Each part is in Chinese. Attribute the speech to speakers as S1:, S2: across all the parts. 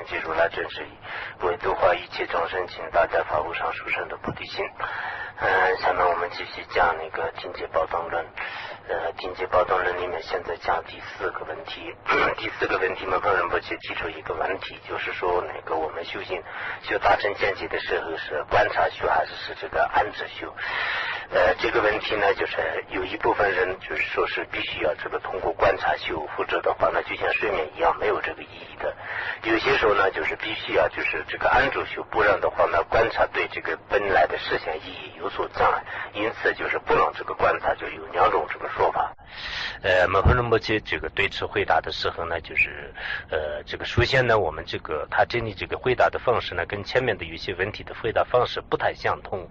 S1: 记如来真实义，为度化一切众生，请大家发无上殊胜的菩提心。下面我们继续讲那个定解宝藏论。定解宝藏论里面现在讲第四个问题。第四个问题嘛，本人不去提出一个问题，就是说那个我们修行修大乘见解的时候是观察修还是这个安止修？这个问题呢，就是有一部分人就是说是必须要这个通过观察修，否则的话呢，就像睡眠一样没有这个意义的。有些时候呢，就是必须要就是这个安住修，不然的话呢，观察对这个本来的实现意义有所障碍，因此就是不能这个观察，就有两种这个说法。摩诃仁波切这个对此回答的时候呢，就是这个首先呢，我们这个他这里这个回答的方式呢，跟前面的有些问题的回答方式不太相同。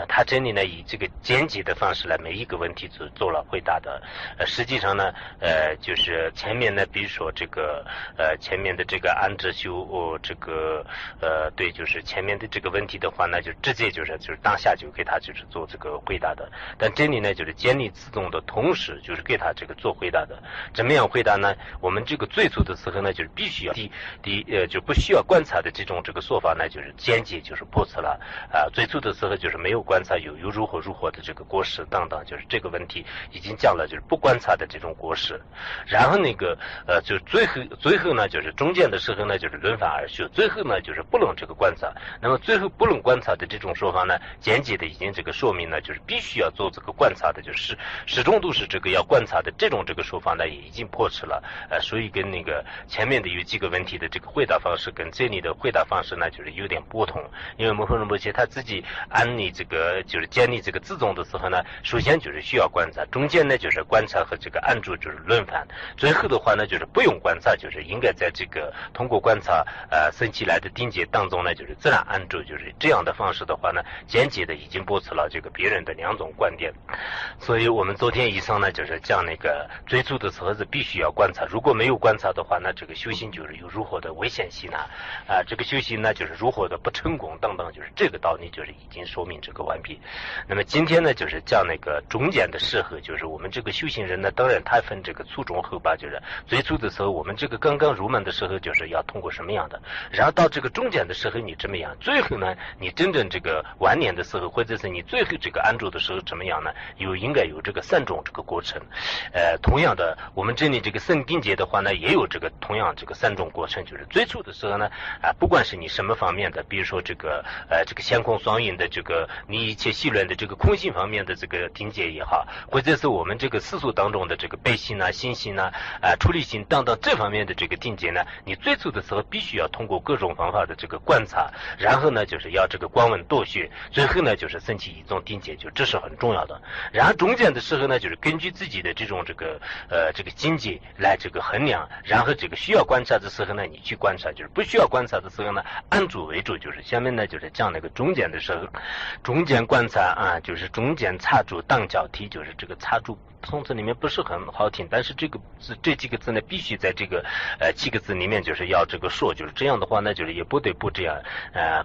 S1: 他这里呢以这个简洁的方式来每一个问题做了回答的。实际上呢，就是前面呢，比如说这个前面的这个安止修，这个对，就是前面的这个问题的话呢，就直接就是当下就给他就是做这个回答的。但这里呢，就是建立自动的同时，就是给他这个做回答的。怎么样回答呢？我们这个最初的时候呢，就是必须要就不需要观察的这种这个说法呢，就是简洁就是破斥了。最初的时候就是没有观察有如何的这个果实等等，就是这个问题已经讲了，就是不观察的这种果实。然后那个就最后呢，就是中间的时候呢，就是轮番而修，最后呢就是不能这个观察。那么最后不能观察的这种说法呢，简洁的已经这个说明呢，就是必须要做这个观察的，就是始终都是这个要观察的这种这个说法呢，也已经破斥了。所以跟那个前面的有几个问题的这个回答方式跟这里的回答方式呢，就是有点不同。因为摩诃仁波切他自己安立这个就是建立这个自宗的时候呢，首先就是需要观察，中间呢就是观察和这个安住就是轮番，最后的话呢就是不用观察，就是应该在这个通过观察生起来的定解当中呢，就是自然安住，就是这样的方式的话呢，简洁的已经驳斥了这个别人的两种观点。所以我们昨天以上呢，就是讲那个最初的时候是必须要观察，如果没有观察的话呢，这个修行就是有如何的危险性啊，这个修行呢就是如何的不成功等等，就是这个道理就是已经说明这个完毕。那么今天呢，就是讲那个中间的时候，就是我们这个修行人呢，当然他分这个初中后吧，就是最初的时候我们这个刚刚入门的时候就是要通过什么样的，然后到这个中间的时候你怎么样，最后呢你真正这个晚年的时候，或者是你最后这个安住的时候怎么样呢，应该有这个三种这个过程。同样的我们这里这个圣定解的话呢，也有这个同样这个三种过程。就是最初的时候呢，不管是你什么方面的，比如说这个相空双运的这个你一切细论的这个空性方面的这个定解也好，或者是我们这个世俗当中的这个悲心啊、心性啊、出离心等等这方面的这个定解呢，你最初的时候必须要通过各种方法的这个观察，然后呢就是要这个观闻多学，最后呢就是升起一种定解，就这是很重要的。然后中间的时候呢，就是根据自己的这种这个境界来这个衡量，然后这个需要观察的时候呢，你去观察，就是不需要观察的时候呢，安住为主。就是下面呢就是讲那个中间的时候，中间观察就是中间插住当脚踢，就是这个插住从字里面不是很好听，但是这几个字呢，必须在这个七个字里面就是要这个说，就是这样的话呢，就是也不得不这样。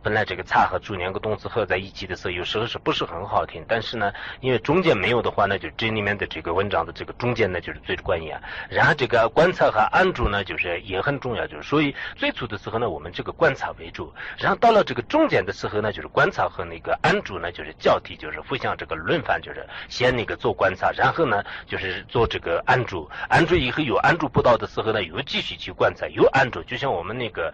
S1: 本来这个插和住两个动词合在一起的时候，有时候是不是很好听，但是呢，因为中间没有的话呢，就这里面的这个文章的这个中间呢，就是最关键。然后这个观察和安住呢，就是也很重要，就是所以最初的时候呢，我们这个观察为主，然后到了这个中间的时候呢，就是观察和那个安住呢，就是交替，就是互相这个轮番，就是先那个做观察，然后呢就是做这个安住，安住以后有安住不到的时候呢，又继续去观察，有安住，就像我们那个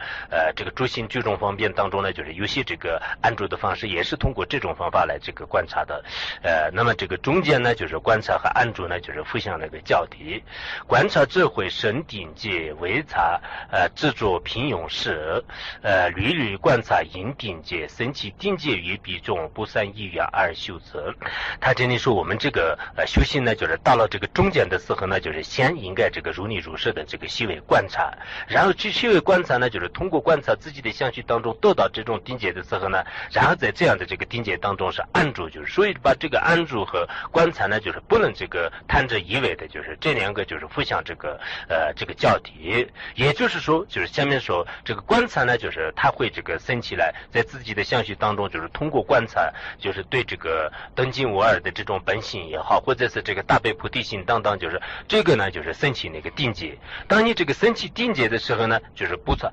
S1: 这个诸行居中方便当中呢，就是有些这个安住的方式也是通过这种方法来这个观察的。那么这个中间呢，就是观察和安住呢，就是互相那个交替。观察智慧生定界，为察执着平庸事，屡屡观察因定界，生起定界于彼中，不善意愿而修责。他这里说我们这个修行呢，就是到了这个中间的时候呢，就是先应该这个如理如实的这个细微观察，然后去细微观察呢，就是通过观察自己的相续当中得到这种定解的时候呢，然后在这样的这个定解当中是安住，就是所以把这个安住和观察呢，就是不能这个贪着一味的，就是这两个就是互相这个交替。也就是说，就是下面说这个观察呢，就是它会这个升起来，在自己的相续当中，就是通过观察，就是对这个登经无二的这种本性也好，或者是这个大悲菩提心等等，就是这个呢就是升起那个定解。当你这个升起定解的时候呢，就是不错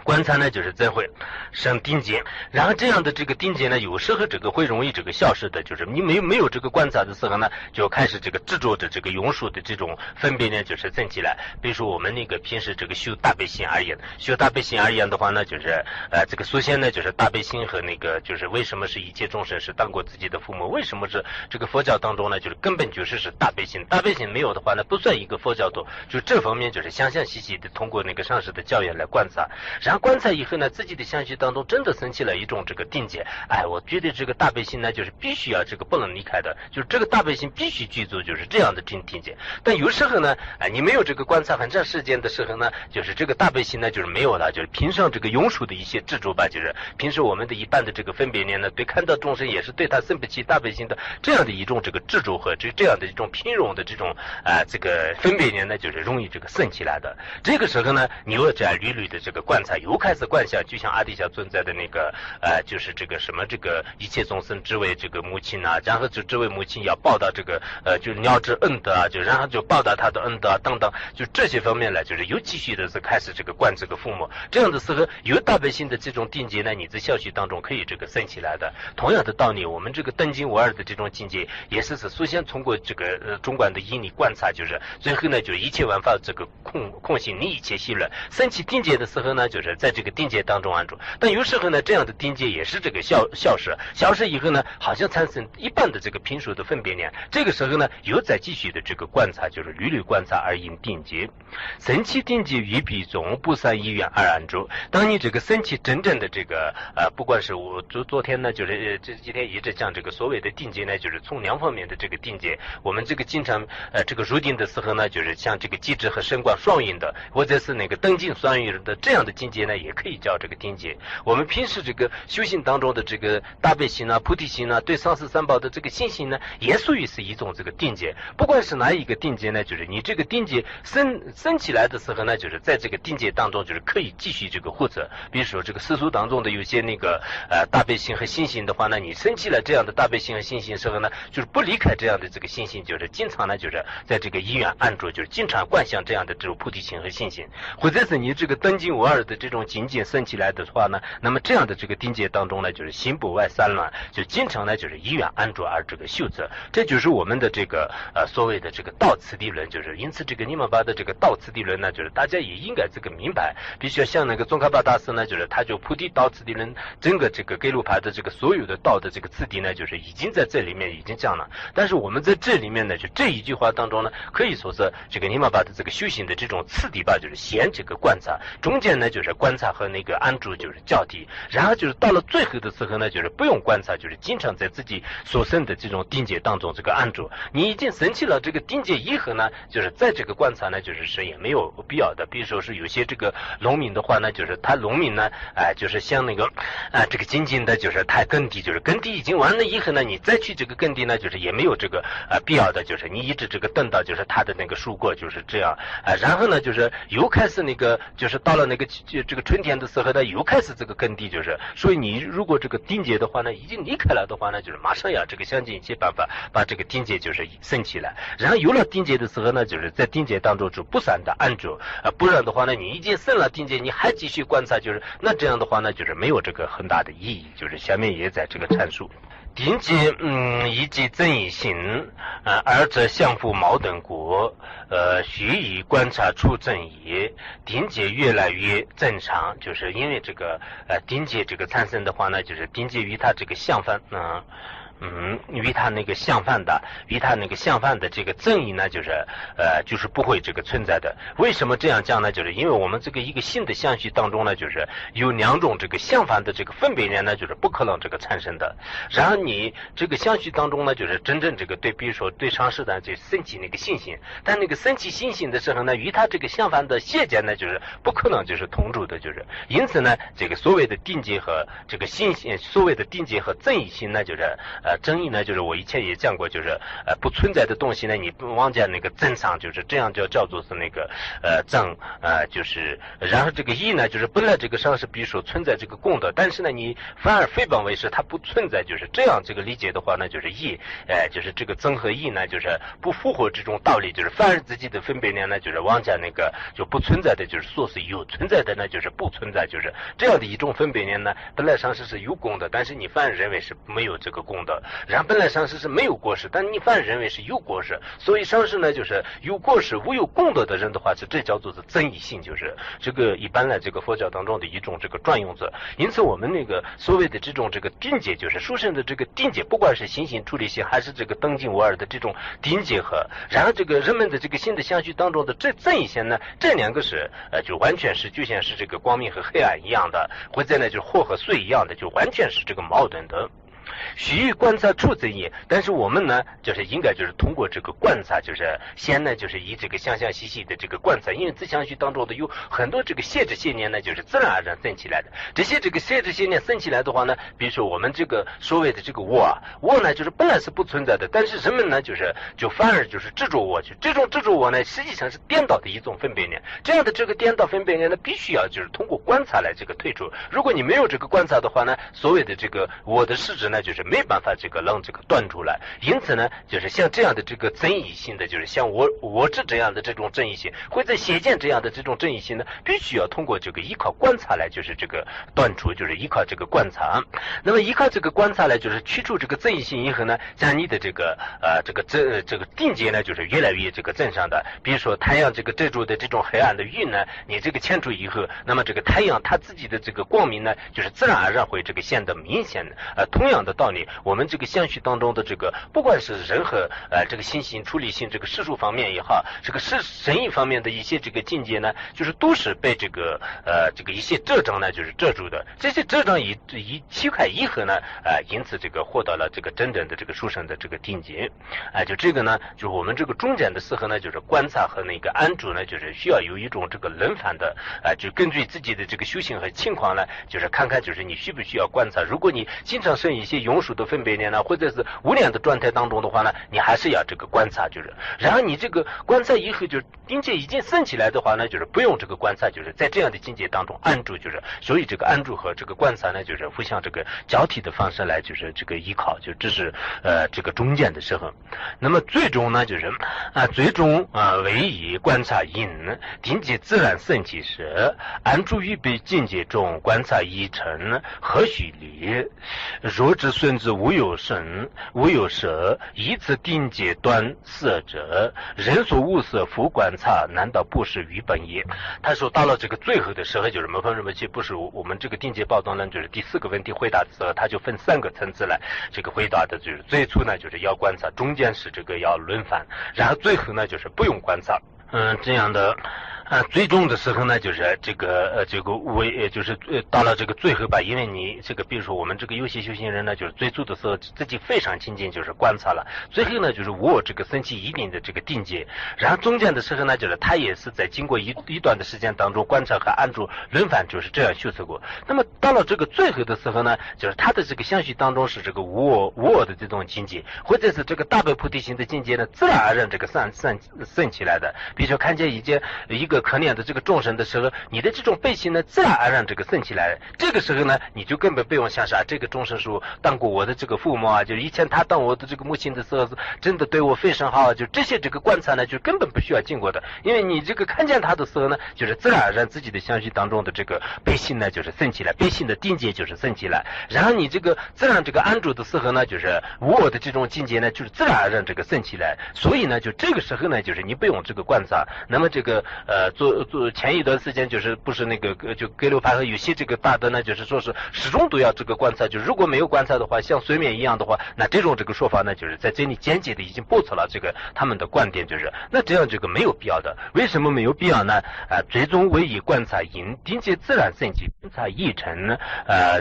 S1: 观察呢就是真会生定解。然后这样的这个定解呢，有时候这个会容易这个消失的，就是你没有这个观察的时候呢，就开始这个执着的这个庸俗的这种分别呢就是升起来。比如说我们那个平时这个修大悲心而言，修大悲心而言的话呢，就是这个首先呢就是大悲心和那个就是为什么是一切众生是当过自己的父母，为什么是这个佛教当中呢，就是根本就是大悲心，大悲心没有的话呢不算一个佛教徒。就这方面就是详详细细的通过那个上师的教育来观察，然后观察以后呢，自己的相续当中真的升起了一种这个定解。我觉得这个大悲心呢就是必须要这个不能离开的，就是这个大悲心必须具足，就是这样的定解。但有时候呢你没有这个观察很长时间的时候呢，就是这个大悲心呢就是没有了，就是凭上这个庸俗的一些执着吧，就是平时我们的一般的这个分别念呢，对看到众生也是对他生不起大悲心的这样的一种这个执着和这样的一种平庸的这种这个分别念呢，就是容易这个升起来的。这个时候呢，你又这样屡屡的这个观察，又开始观想，就像阿底峡存在的那个就是这个什么这个一切众生之为这个母亲啊，然后就这位母亲要报答这个就是鸟之恩德啊，就然后就报答他的恩德啊等等，就这些方面呢，就是又继续的是开始这个观这个父母。这样的时候有大悲心的这种定解呢，你在消息当中可以这个升起来的。同样的道理，我们这个登经无二的这种境界也是首先通过这个中观的因理观察，就是最后呢就是一切万法这个空性离一切细论升起定解的时候呢，就是在这个定解当中安住。但有时候呢这样的定解也是这个消失以后呢，好像产生一般的这个平数的分别念，这个时候呢又再继续的这个观察，就是屡屡观察而因定解。升起定解于彼中不散一元而安住。当你这个升起真正的这个不管是我昨天呢就是这几天一直讲这个所谓的定解呢，就是从两方面的这个定解。我们这个经常这个入定的时候呢，就是像这个机智和升观双运的，或者是那个登境双运的这样的境界呢，也可以叫这个定解。我们平时这个修行当中的这个大悲心啊、菩提心啊、对上师三宝的这个信心呢，也属于是一种这个定解。不管是哪一个定解呢，就是你这个定解升起来的时候呢，就是在这个定解当中就是可以继续这个获得。比如说这个世俗当中的有些那个大悲心和信心的话呢，你升起了这样的大悲心和信心时候呢，就是不离开这样的这个信心，就是经常呢就是在这个依愿安住，就是经常观想这样的这种菩提心和信心。或者是你这个登经无二的这种境界升起来的话呢，那么这样的这个定解当中呢，就是心不外散乱，就经常呢就是依愿安住而这个修持。这就是我们的这个所谓的这个道次第论。就是因此这个尼玛巴的这个道次第论呢，就是大家也应该这个明白。必须要像那个宗喀巴大师呢，就是他就菩提道次第论整个这个给鲁派的这个所有的道的这个次第呢，就是已经在这里面已经讲了。但是我们在这里面呢，就这一句话当中呢，可以说是这个尼玛巴的这个修行的这种次第吧，就是先这个观察，中间呢就是观察和那个安住就是交替，然后就是到了最后的时候呢，就是不用观察，就是经常在自己所生的这种定解当中这个安住。你已经升起了这个定解以后呢，就是在这个观察呢，就是也没有必要的。比如说是有些这个农民的话呢，就是他农民呢，就是像那个这个精进的，就是他耕地，就是耕地已经完了以后呢，你再去这个耕地呢，就是也没有这个必要的，就是你一直这个等到就是他的那个树果就是这样然后呢就是又开始那个就是到了那个这个春天的时候呢，又开始这个耕地，就是所以你如果这个定解的话呢，已经离开了的话呢，就是马上要这个想尽一切办法把这个定解就是升起来。然后有了定解的时候呢，就是在定解当中就不散的安住不然的话呢，你已经升了定解，你还继续观察，就是那这样的话呢，就是没有这个很大的意义。就是下面也在这个阐述定解以及正义心二者相互矛盾故须以观察出正义，定解越来越正常。就是因为这个定解这个产生的话呢，就是定解与它这个相反与它那个相反的这个正义呢，就是不会这个存在的。为什么这样讲呢？就是因为我们这个一个新的相续当中呢，就是有两种这个相反的这个分别念呢，就是不可能这个产生的。然后你这个相续当中呢，就是真正这个对，比如说对上师的就升起那个信心，但那个升起信心的时候呢，与它这个相反的现见呢，就是不可能就是同住的。就是因此呢，这个所谓的定解和这个信心，所谓的定解和正义心呢，就是争议呢，就是我以前也讲过，就是不存在的东西呢，你不往讲那个真上，就是这样叫做是那个正就是然后这个义呢，就是本来这个上是比如说存在这个功德，但是呢你反而非本为是它不存在，就是这样这个理解的话呢，就是义就是这个增和义呢，就是不符合这种道理，就是反而自己的分别呢，就是往讲那个就不存在的就是说是有，存在的呢就是不存在，就是这样的一种分别呢，本来上是有功德，但是你反而认为是没有这个功德，然后本来上是没有过失，但你反而认为是有过失，所以上是呢就是有过失无有功德的人的话，是这叫做是增益性，就是这个一般来这个佛教当中的一种这个专用字。因此我们那个所谓的这种这个定解，就是殊胜的这个定解，不管是心性处理性还是这个登进无二的这种定解和然后这个人们的这个心的相续当中的这增益性呢，这两个是就完全是就像是这个光明和黑暗一样的，或者呢就是祸和祟一样的，就完全是这个矛盾的。须观察出增益，但是我们呢，就是应该就是通过这个观察，就是先呢就是以这个详详细细的这个观察，因为自相续当中的有很多这个限制信念呢，就是自然而然生起来的。这些这个限制信念生起来的话呢，比如说我们这个所谓的这个我呢，就是本来是不存在的，但是人们呢就反而就是执着我，就这种执着我呢，实际上是颠倒的一种分别念。这样的这个颠倒分别念呢，必须要就是通过观察来这个退出。如果你没有这个观察的话呢，所谓的这个我的实质呢，就是没办法这个让这个断出来。因此呢，就是像这样的这个争议性的，就是像我执这样的这种争议性，或者邪见这样的这种争议性呢，必须要通过这个依靠观察来就是这个断除，就是依靠这个观察。那么依靠这个观察来就是去除这个争议性以后呢，将你的这个这个定界呢，就是越来越这个正常的。比如说太阳这个遮住的这种黑暗的云呢，你这个牵出以后，那么这个太阳它自己的这个光明呢，就是自然而然会这个显得明显的。同样的道理，我们这个相续当中的这个，不管是人和这个心性处理性这个世俗方面也好，这个神意方面的一些这个境界呢，就是都是被这个一些遮障呢，就是遮住的。这些遮障一切开以后呢，因此这个获得了这个真正的这个殊胜的这个定界。就这个呢，就是我们这个中间的时候呢，就是观察和那个安住呢，就是需要有一种这个轮番的就根据自己的这个修行和情况呢，就是看看就是你需不需要观察。如果你经常生一些庸俗的分别念呢，或者是无量的状态当中的话呢，你还是要这个观察，就是然后你这个观察以后，就是境界已经升起来的话呢，就是不用这个观察，就是在这样的境界当中安住，就是所以这个安住和这个观察呢，就是互相这个交替的方式来就是这个依靠，就这是这个中间的时候。那么最终呢，就是最终唯以观察因定界自然升起时，安住于被境界中观察一成何须理？若知顺之无有生无有舍，以此定界断色者，人所无色复观察，难道不是愚本也？他说到了这个最后的时候，就是没分什么，不是我们这个定界报道呢，就是第4个问题回答的时候，他就分3个层次来这个回答的，就是最初呢就是要观察，中间是这个要轮番，然后最后呢就是不用观察。这样的最终的时候呢，就是这个就是到了这个最后吧，因为你这个比如说我们这个有些修行人呢，就是最初的时候自己非常亲近，就是观察了，最后呢就是我这个升起一定的这个定界，然后中间的时候呢，就是他也是在经过一段的时间当中观察和安住轮番，就是这样修持过。那么到了这个最后的时候呢，就是他的这个相续当中是这个无我的这种境界，或者是这个大悲菩提心的境界呢，自然而然这个升起来的。比如说看见一个可怜的这个众生的时候，你的这种悲心呢，自然而然这个升起来。这个时候呢，你就根本不用想啥，这个众生是当过我的这个父母啊，就是以前他当我的这个母亲的时候，真的对我非常好，就这些这个观察呢，就根本不需要经过的，因为你这个看见他的时候呢，就是自然而然自己的相续当中的这个悲心呢，就是升起来，悲心的定界就是升起来。然后你这个自然这个安住的时候呢，就是我的这种境界呢，就是自然而然这个升起来。所以呢，就这个时候呢，就是你不用这个观察。那么这个做前一段时间就是不是那个就格鲁派和有些这个大德呢，就是说是始终都要这个观察，就如果没有观察的话，像睡眠一样的话，那这种这个说法呢，就是在这里间接的已经驳斥了这个他们的观点，就是那这样这个没有必要的。为什么没有必要呢？最终唯以观察因定界自然升起，观察一成呢，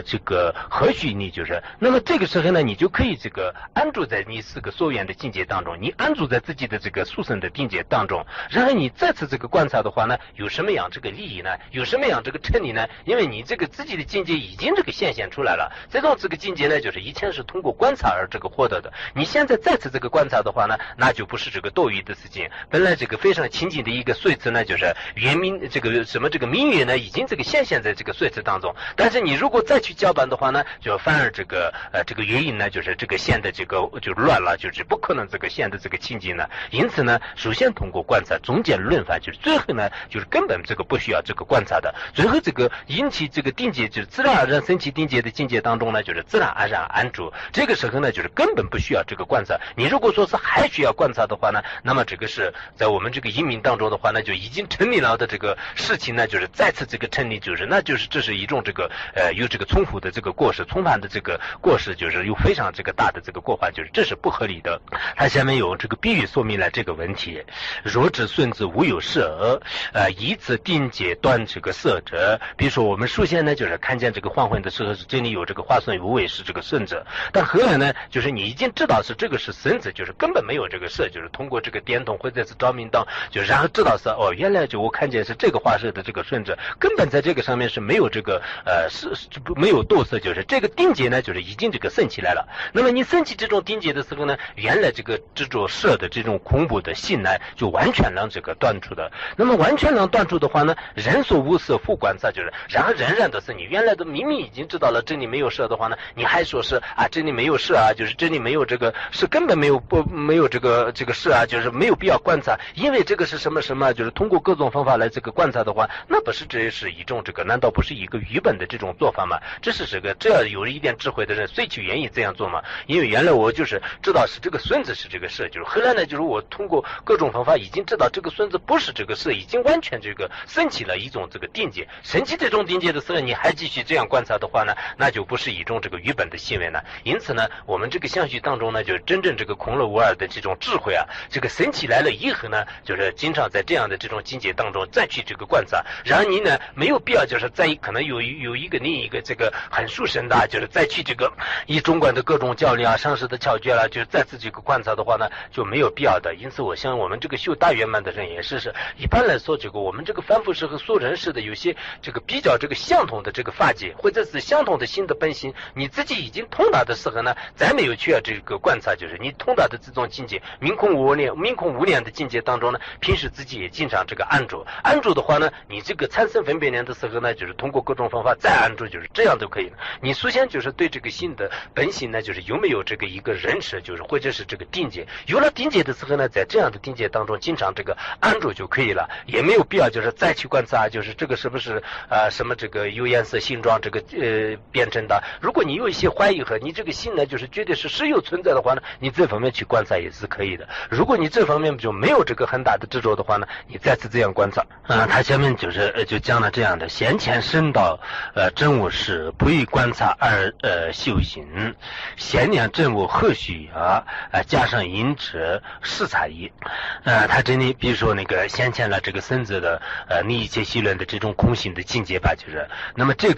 S1: 这个何须你就是那么这个时候呢，你就可以这个安住在你4个所缘的境界当中，你安住在自己的这个殊胜的定界当中，然后你再次这个观察的话
S2: 话呢，有什么样这个利益呢？有什么样这个成理呢？因为你这个自己的境界已经这个显现出来了，这种这个境界呢，就是以前是通过观察而这个获得的。你现在再次这个观察的话呢，那就不是这个多余的事情。本来这个非常清净的一个水池呢，就是原明这个什么这个明月呢，已经这个显现在这个水池当中。但是你如果再去搅拌的话呢，就反而这个原因呢，就是这个现的这个就乱了，就是不可能这个现的这个清净呢。因此呢，首先通过观察，中间论法，就是最后呢，就是根本这个不需要这个观察的。最后这个引起这个定界，就是自然而然升起定界的境界当中呢，就是自然而然安住。这个时候呢，就是根本不需要这个观察。你如果说是还需要观察的话呢，那么这个是在我们这个因明当中的话呢，就已经成立了的这个事情呢，就是再次这个成立，就是那就是这是一种这个有这个重复的这个过失，重犯的这个过失，就是有非常这个大的这个过患，就是这是不合理的。它下面有这个比喻说明了这个问题。若知孙子无有色，以此定解断这个色者。比如说我们首先呢，就是看见这个黄昏的时候是这里有这个花孙无为是这个孙子，但后来呢，就是你已经知道是这个是孙子，就是根本没有这个色，就是通过这个电筒或者是照明灯，就然后知道是原来就我看见是这个花色的这个孙子，根本在这个上面是没有这个是没有斗色，就是这个定解呢，就是已经这个升起来了。那么你升起这种定解的时候呢，原来这个执着色的这种恐怖的性呢，就完全让这个断除的。那么完全让断除的话呢，人所无色复观察，就是然后仍然的是你原来的明明已经知道了这里没有色的话呢，你还说是这里没有色啊，就是这里没有这个是根本没有这个色啊，就是没有必要观察，因为这个是什么什么，就是通过各种方法来这个观察的话，那不是这是一种这个难道不是一个愚笨的这种做法吗？这是这要有一点智慧的人谁去愿意这样做嘛？因为原来我就是知道是这个孙子是这个色，就是后来呢，就是我通过各种方法已经知道这个孙子不是这个色，已经完全这个升起了一种这个定界。升起这种定界的时候，你还继续这样观察的话呢，那就不是一种这个愚笨的行为呢。因此呢，我们这个相续当中呢，就是真正这个空乐无二的这种智慧啊，这个升起来了以后呢，就是经常在这样的这种境界当中再去这个观察，然后你呢没有必要就是在可能有一个另一个这个很殊胜的，就是再去这个以中观的各种教理啊、上师的窍诀了，就是再次这个观察的话呢，就没有必要的。因此我想我们这个修大圆满的人也是一般来说，这个我们这个凡夫式和素人式的有些这个比较这个相同的这个法界，或者是相同的心的本性，你自己已经通达的时候呢，再没有去这个观察，就是你通达的这种境界，明空无念的境界当中呢，平时自己也经常这个安住的话呢，你这个产生分别念的时候呢，就是通过各种方法再安住，就是这样就可以了。你首先就是对这个心的本性呢，就是有没有这个一个认识，就是或者是这个定界，有了定界的时候呢，在这样的定界当中经常这个安住就可以了，也没有必要就是再去观察，就是这个是不是什么这个有颜色形状这个变成的。如果你有一些怀疑和你这个心呢，就是觉得是实有存在的话呢，你这方面去观察也是可以的。如果你这方面就没有这个很大的执着的话呢，你再次这样观察他下面就讲了这样的：先前深道真我是不以观察而修行，先念真我何须加上因者视察一他这里比如说那个先前了这个孙子的你一切细论的这种空性的境界吧，就是那么这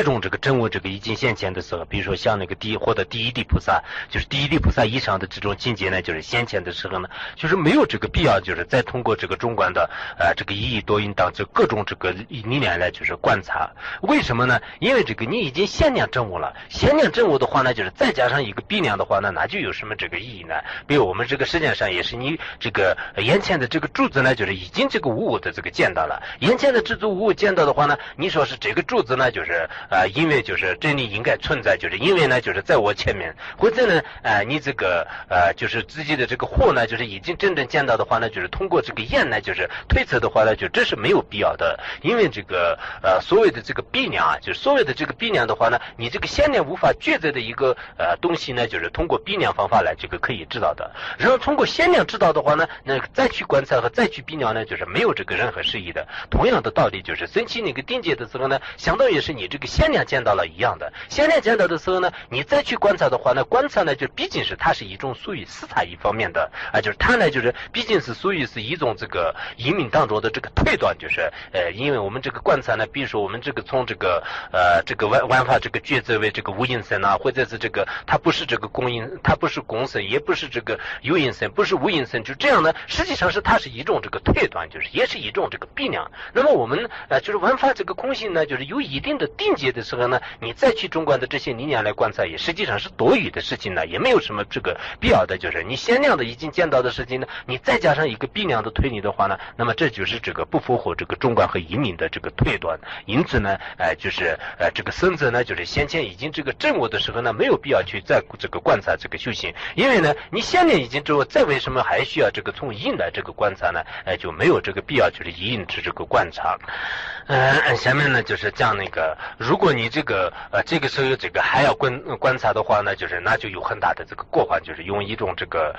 S2: 种真我这个已经现前的时候，比如说像那个获得第一地菩萨，就是第一地菩萨以上的这种境界呢，就是先前的时候呢，就是没有这个必要，就是再通过这个中观的这个一义多因当这各种这个理念来就是观察。为什么呢？因为这个你已经先念真我了，先念真我的话呢，就是再加上一个必念的话呢，那就有什么这个意义呢？比如我们这个世界上也是你这个眼前的这个柱子呢，就是已经这个无我的这个见到了，眼前的知足无我见到的话呢，你说是这个柱子呢，就是因为就是真理应该存在，就是因为呢就是在我前面，或者呢你这个就是自己的这个惑呢，就是已经真正见到的话呢，就是通过这个验呢，就是推测的话呢，就这是没有必要的。因为这个所谓的这个必念就是所谓的这个必念的话呢，你这个先念无法抉择的一个东西呢，就是通过必念方法来这个可以知道的。然后通过先念知道的话呢，那再去观察和再去必念呢，就是没有这个任何释义的。同样的道理，就是升起那个定界的时候呢，相当于是你这个先念见到了一样的。先念见到的时候呢，你再去观察的话呢，观察呢就毕竟是它是一种属于视察一方面的就是它呢就是毕竟是属于是一种这个隐明当中的这个推断，就是因为我们这个观察呢，比如说我们这个从这个玩法这个抉择为这个无因身或者是这个它不是这个公因，它不是公身，也不是这个有因身，不是无因身，就这样呢，实际上是它是一种这个推断，就就是也是一种这个比量。那么我们就是文法这个空性呢，就是有一定的定界的时候呢，你再去中观的这些力量来观察，也实际上是多余的事情呢，也没有什么这个必要的。就是你限量的已经见到的事情呢，你再加上一个比量的推理的话呢，那么这就是这个不符合这个中观和移民的这个推断。因此呢，就是这个僧者呢，就是先前已经这个证悟的时候呢，没有必要去再这个观察这个修行，因为呢，你先前已经证悟，再为什么还需要这个从因来这个观察呢？就没有这个必要，就是因之这个观察。下面呢就是讲那个，如果你这个这个时候这个还要观察的话呢，就是那就有很大的这个过患，就是用一种这个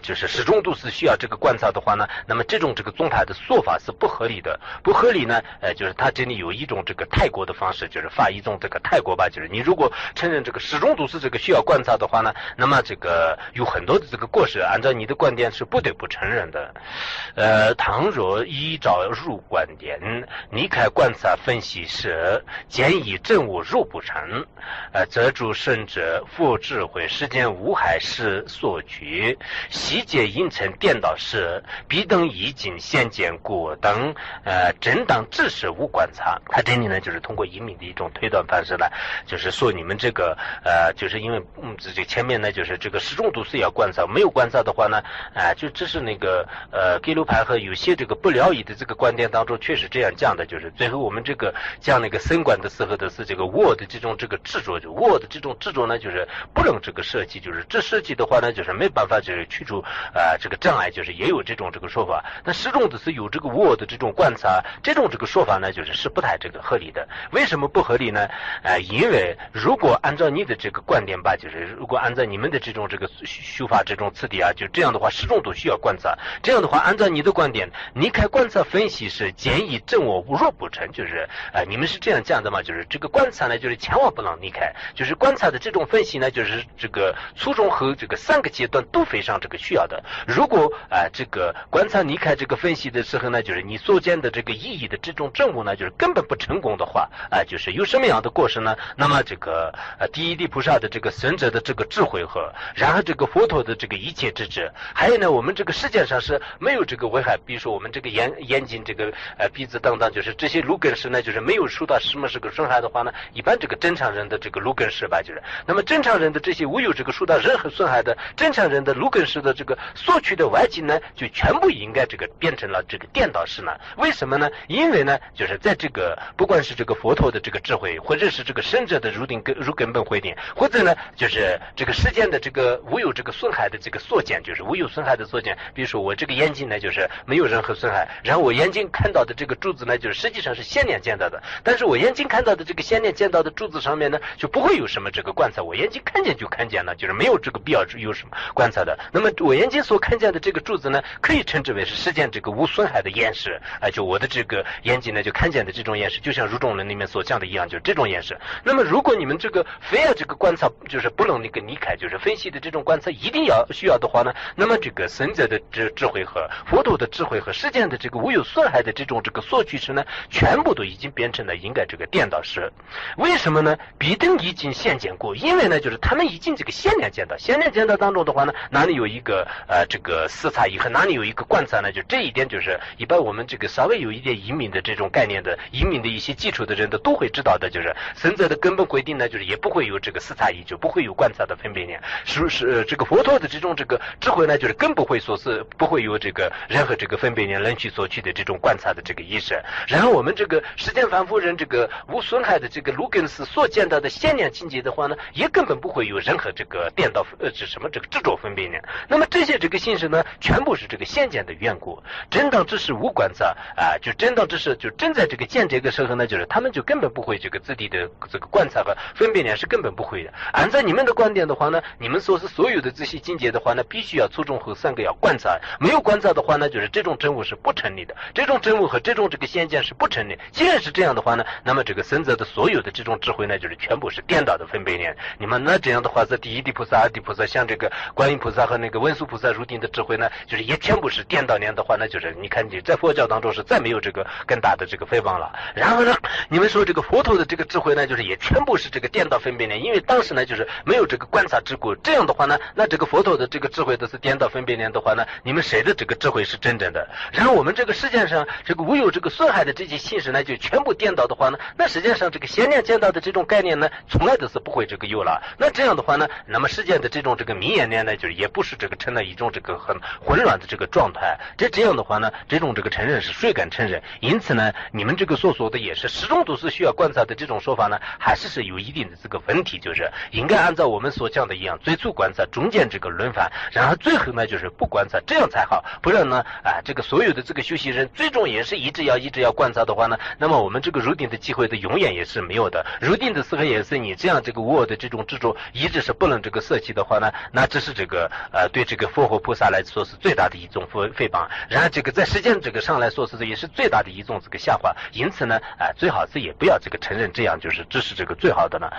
S2: 就是始终都是需要这个观察的话呢，那么这种这个宗派的说法是不合理的。不合理呢，就是它这里有一种这个泰国的方式，就是发一种这个泰国吧，就是你如果承认这个始终都是这个需要观察的话呢，那么这个有很多的这个过失，按照你的观点是不得不承认的。倘若依照入观点，离开观察分析时，兼以证悟入不成，则诸圣者复智慧世间无害事所举，细节因成颠倒事，必等已经先见故等正当知识无观察。他这里呢就是通过移民的一种推断方式呢，就是说你们这个就是因为这前面呢就是这个始终都是要观察，没有观察的话呢就这是那个给路派和有些这个不了义的这个观点当中确实这样讲的，就是最后我们这个讲那个僧观的时候的是这个我的这种这个执着，就我的这种执着呢就是不能这个舍弃，就是这舍弃的话呢就是没办法就是去除这个障碍，就是也有这种这个说法。但始终的是有这个我的这种观察，这种这个说法呢就是不太这个合理的。为什么不合理呢？因为如果按照你的这个观点吧，就是如果按照你们的这种这个修法这种次第就这样的话始终都需要观察，这样的话按照你的观点，离开观察分析是建议证我若不成，就是你们是这样讲的嘛，就是这个观察呢就是千万不能离开，就是观察的这种分析呢就是这个初中和这个3个阶段都非常这个需要的。如果这个观察离开这个分析的时候呢，就是你所见的这个意义的这种证悟呢就是根本不成功的话就是有什么样的过失呢？那么这个第一地菩萨的这个僧者的这个智慧和然后这个佛陀的这个一切之智，还有呢我们这个世界上是没有这个危害，比如说我们这个眼睛这个鼻子等等，就是这些路根识呢就是没有受到什么这个损害的话呢，一般这个正常人的这个路根识吧，就是那么正常人的这些无有这个受到任何损害的正常人的路根识的这个所取的外境呢就全部应该这个变成了这个颠倒识呢。为什么呢？因为呢就是在这个不管是这个佛陀的这个智慧，或者是这个圣者的入根本慧定，或者呢就是这个世间的这个无有这个损害的这个所见，就是无有损害的所见，比如说我这个眼睛呢就是没有任何损害，然后我眼睛看到的这个柱子呢就是实际上是先念见到的，但是我眼睛看到的这个先念见到的柱子上面呢就不会有什么这个观察，我眼睛看见就看见了，就是没有这个必要有什么观察的。那么我眼睛所看见的这个柱子呢可以称之为是世间这个无损害的眼识就我的这个眼睛呢就看见的这种眼识，就像入中论里面所讲的一样，就是这种眼识。那么如果你们这个非要这个观察就是不能那个离开，就是分析的这种观察一定需要的话呢，那么这个僧者的智慧和佛陀的智慧和世间的这个无有损害的这种这个所趋势呢全部都已经变成了应该这个颠倒识。为什么呢？必等已经先见过，因为呢就是他们已经这个先念见到当中的话呢，哪里有一个这个四差异和哪里有一个观察呢，就这一点就是一般我们这个稍微有一点移民的这种概念的移民的一些基础的人都会知道的，就是僧者的根本规定呢就是也不会有这个四差异，就不会有观察的分别念，是这个佛陀的这种这个智慧呢就是更不会说是不会有这个任何这个分别念能取所取的这种观察的这个意识。然后我们这个世间凡夫人这个无损害的这个路根识所见到的先念境界的话呢，也根本不会有任何这个颠倒是什么这个执着分别念。那么这些这个心识呢全部是这个先见的缘故，正当知识无观察就正当知识就正在这个见这个时候呢，就是他们就根本不会这个自己的这个观察和分别念是根本不会的。按照你们的观点的话呢，你们说是所有的这些境界的话呢必须要初中和3个要观察，没有观察的话呢就是这种证悟是不成立的，这种证悟和这种这个先见是不成立。既然是这样的话呢，那么这个僧者的所有的这种智慧呢就是全部是颠倒的分别念。你们那这样的话在第一地菩萨、二地菩萨像这个观音菩萨和那个文殊菩萨入定的智慧呢就是也全部是颠倒念的话呢，就是你看你在佛教当中是再没有这个更大的这个诽谤了。然后呢你们说这个佛陀的这个智慧呢就是也全部是这个颠倒分别念，因为当时呢就是没有这个观察之故，这样的话呢那这个佛陀的这个智慧都是颠倒分别念的话呢，你们谁的这个智慧是真正的？然后我们这个世界上这个无有这个损害的这些信使呢就全部颠倒的话呢，那实际上这个先念见到的这种概念呢从来都是不会这个有了。那这样的话呢，那么世界的这种这个明眼念呢就是也不是这个成了一种这个很混乱的这个状态。这样的话呢，这种这个承认是谁敢承认？因此呢，你们这个所说的也是始终都是需要观察的这种说法呢，还是有一定的这个问题，就是应该按照我们所讲的一样，最初观察，中间这个轮番，然后最后呢就是不观察，这样才好。不然呢，这个所有的这个修习人最终也是一直要观察的话呢，那么我们这个入定的机会的永远也是没有的。入定的时候也是你这样这个我的这种执着一直是不能这个舍弃的话呢，那这是这个对这个佛和菩萨来说是最大的一种诽谤，然后这个在时间这个上来说是也是最大的一种这个下滑。因此呢，最好是也不要这个承认这样，就是这是这个最好的呢。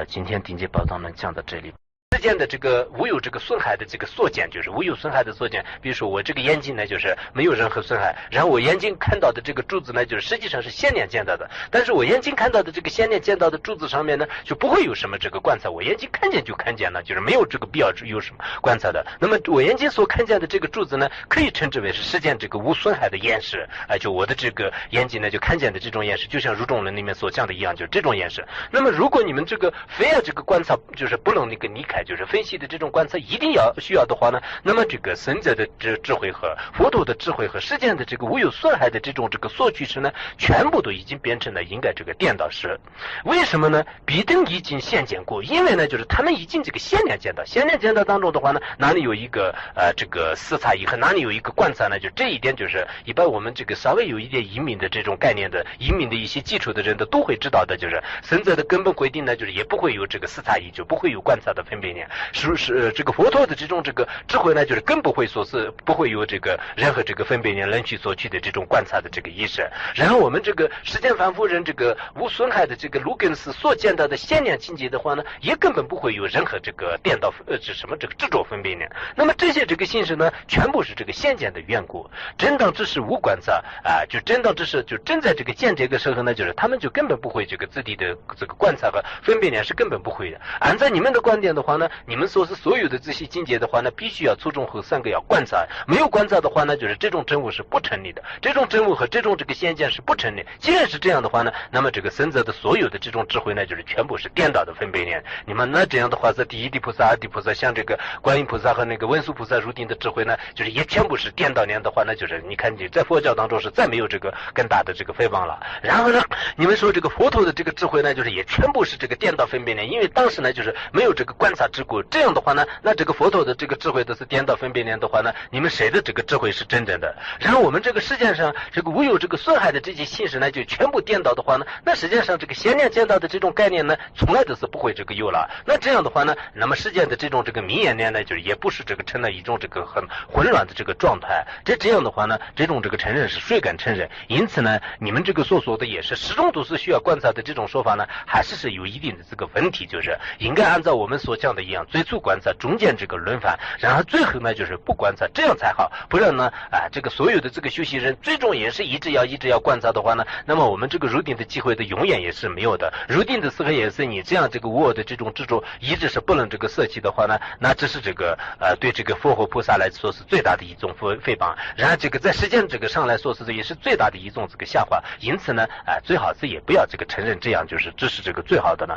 S2: 今天定界宝藏呢讲到这里。之间的这个无有这个损害的这个缩减，就是无有损害的缩减。比如说我这个眼睛呢，就是没有任何损害，然后我眼睛看到的这个柱子呢，就是实际上是先念见到的，但是我眼睛看到的这个先念见到的柱子上面呢，就不会有什么这个观察，我眼睛看见就看见了，就是没有这个必要有什么观察的。那么我眼睛所看见的这个柱子呢，可以称之为是实践这个无损害的眼识，就我的这个眼睛呢就看见的这种眼识，就像入中论里面所讲的一样，就是这种眼识。那么如果你们这个非要这个观察，就是不能那个离开，就是分析的这种观察一定需要的话呢，那么这个僧者的智慧和佛陀的智慧和世间的这个无有损害的这种这个所趋势呢，全部都已经变成了应该这个颠倒式。为什么呢？必定已经先见过，因为呢就是他们已经这个先念见到，先念见到当中的话呢，哪里有一个这个四差异和哪里有一个观察呢？就这一点就是一般我们这个稍微有一点移民的这种概念的移民的一些基础的人都会知道的，就是僧者的根本规定呢，就是也不会有这个四差异，就不会有观察的分别念。是这个佛陀的这种这个智慧呢，就是更不会说是不会有这个任何这个分别念能取所取的这种观察的这个意识。然后我们这个时间反复人这个无损害的这个卢根斯所见到的先念境界的话呢，也根本不会有任何这个颠倒什么这个执着分别念。那么这些这个心识呢，全部是这个先见的缘故。真当只是无观察就真当只是就真在这个见这个时候呢，就是他们就根本不会这个自己的这个观察和分别念是根本不会的。按照你们的观点的话呢，你们说是所有的这些境界的话呢，必须要初中和三个要观察，没有观察的话呢，就是这种真悟是不成立的，这种真悟和这种这个先见是不成立。既然是这样的话呢，那么这个僧者的所有的这种智慧呢，就是全部是颠倒的分别念。你们那这样的话，在第一地菩萨、二地菩萨，像这个观音菩萨和那个文殊菩萨入定的智慧呢，就是也全部是颠倒念的话呢，就是你看你在佛教当中是再没有这个更大的这个诽谤了。然后呢，你们说这个佛陀的这个智慧呢，就是也全部是这个颠倒分别念，因为当时呢就是没有这个观察之故。这样的话呢，那这个佛陀的这个智慧都是颠倒分别念的话呢，你们谁的这个智慧是真正的？然后我们这个世界上这个无有这个损害的这些信使呢，就全部颠倒的话呢，那实际上这个先念见到的这种概念呢，从来都是不会这个有了。那这样的话呢，那么世间的这种这个明眼念呢，就是也不是这个成了一种这个很混乱的这个状态。这样的话呢，这种这个承认是谁敢承认？因此呢，你们这个所说的也是始终都是需要观察的这种说法呢，还是有一定的这个问题，就是应该按照我们所讲的一样，最初观察，中间这个轮番，然后最后呢就是不观察，这样才好。不然呢，这个所有的这个修习人最终也是一直要观察的话呢，那么我们这个入定的机会的永远也是没有的。入定的时候也是你这样这个我的这种执着一直是不能这个舍弃的话呢，那这是这个对这个佛和菩萨来说是最大的一种诽谤。然后这个在时间这个上来说是也是最大的一种这个下滑。因此呢，最好是也不要这个承认这样，就是这是这个最好的呢。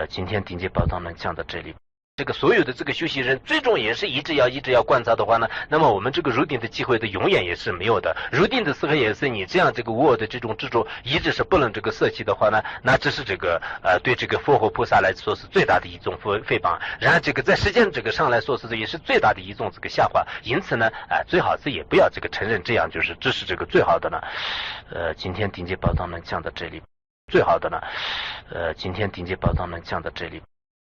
S2: 今天定界宝藏呢讲到这里。这个所有的这个修习人最终也是一直要观察的话呢，那么我们这个入定的机会的永远也是没有的。入定的时候也是你这样这个我的这种执着一直是不能这个舍弃的话呢，那这是这个对这个佛和菩萨来说是最大的一种诽谤。然后这个在时间这个上来说是也是最大的一种这个下滑。因此呢，最好是也不要这个承认这样，就是这是这个最好的呢。今天定界宝藏呢讲到这里，最好的呢。今天定界宝藏呢讲到这里。